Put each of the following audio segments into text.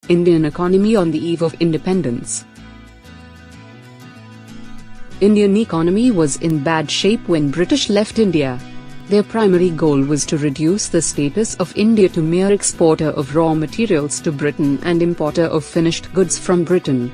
Indian economy on the eve of independence. Indian economy was in bad shape when British left India. Their primary goal was to reduce the status of India to mere exporter of raw materials to Britain and importer of finished goods from Britain.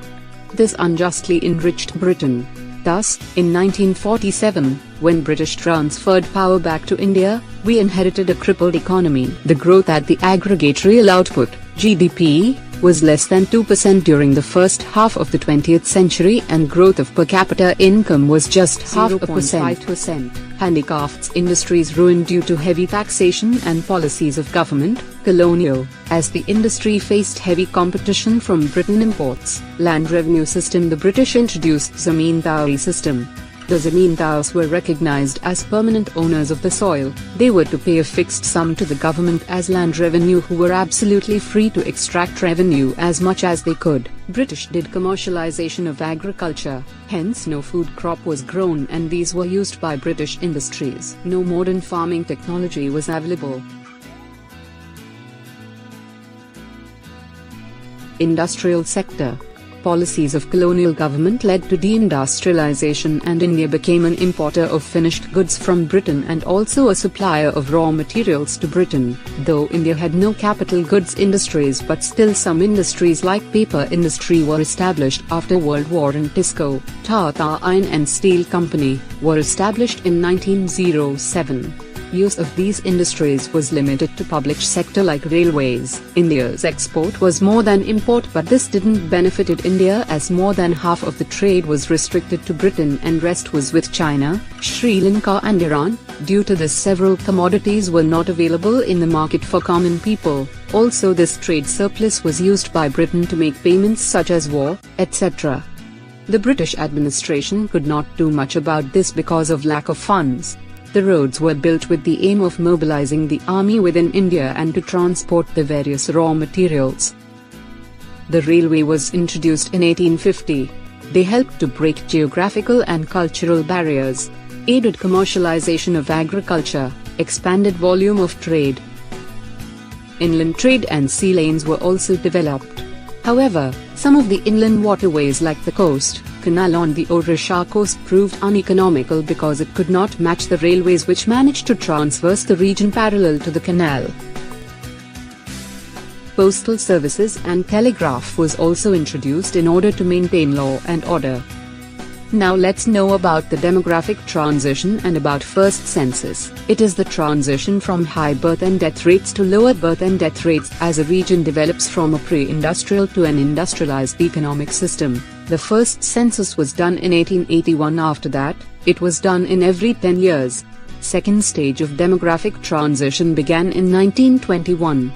This unjustly enriched Britain. Thus, in 1947, when British transferred power back to India, we inherited a crippled economy. The growth at the aggregate real output, GDP, was less than 2% during the first half of the 20th century, and growth of per capita income was just 0.5%. Handicrafts industries ruined due to heavy taxation and policies of government, colonial, as the industry faced heavy competition from Britain imports. Land revenue system. The British introduced zamindari system. The zamindars were recognized as permanent owners of the soil. They were to pay a fixed sum to the government as land revenue, who were absolutely free to extract revenue as much as they could. British did commercialization of agriculture, hence no food crop was grown and these were used by British industries. No modern farming technology was available. Industrial sector. Policies of colonial government led to deindustrialization and India became an importer of finished goods from Britain and also a supplier of raw materials to Britain. Though India had no capital goods industries, but still some industries like paper industry were established after World War and Tisco, Tata Iron and Steel Company, were established in 1907. Use of these industries was limited to public sector like railways. India's export was more than import, but this didn't benefited India as more than half of the trade was restricted to Britain and rest was with China, Sri Lanka and Iran. Due to this, several commodities were not available in the market for common people. Also, this trade surplus was used by Britain to make payments such as war, etc. The British administration could not do much about this because of lack of funds. The roads were built with the aim of mobilizing the army within India and to transport the various raw materials. The railway was introduced in 1850. They helped to break geographical and cultural barriers, aided commercialization of agriculture, expanded volume of trade. Inland trade and sea lanes were also developed. However, some of the inland waterways like the coast canal on the Odisha coast proved uneconomical because it could not match the railways which managed to traverse the region parallel to the canal. Postal services and telegraph was also introduced in order to maintain law and order. Now let's know about the demographic transition and about first census. It is the transition from high birth and death rates to lower birth and death rates as a region develops from a pre-industrial to an industrialized economic system. The first census was done in 1881. After that, it was done in every 10 years. Second stage of demographic transition began in 1921.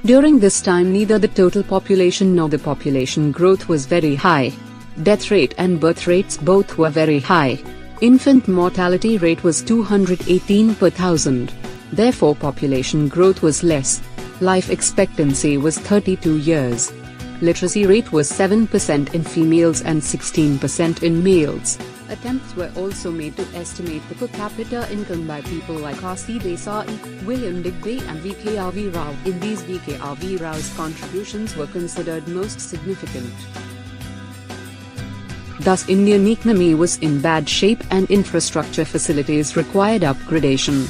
During this time, neither the total population nor the population growth was very high. Death rate and birth rates both were very high. Infant mortality rate was 218 per thousand. Therefore, population growth was less. Life expectancy was 32 years. Literacy rate was 7% in females and 16% in males. Attempts were also made to estimate the per capita income by people like R.C. Desai, William Digby and V.K.R.V. Rao. In these, V.K.R.V. Rao's contributions were considered most significant. Thus, Indian economy was in bad shape and infrastructure facilities required upgradation.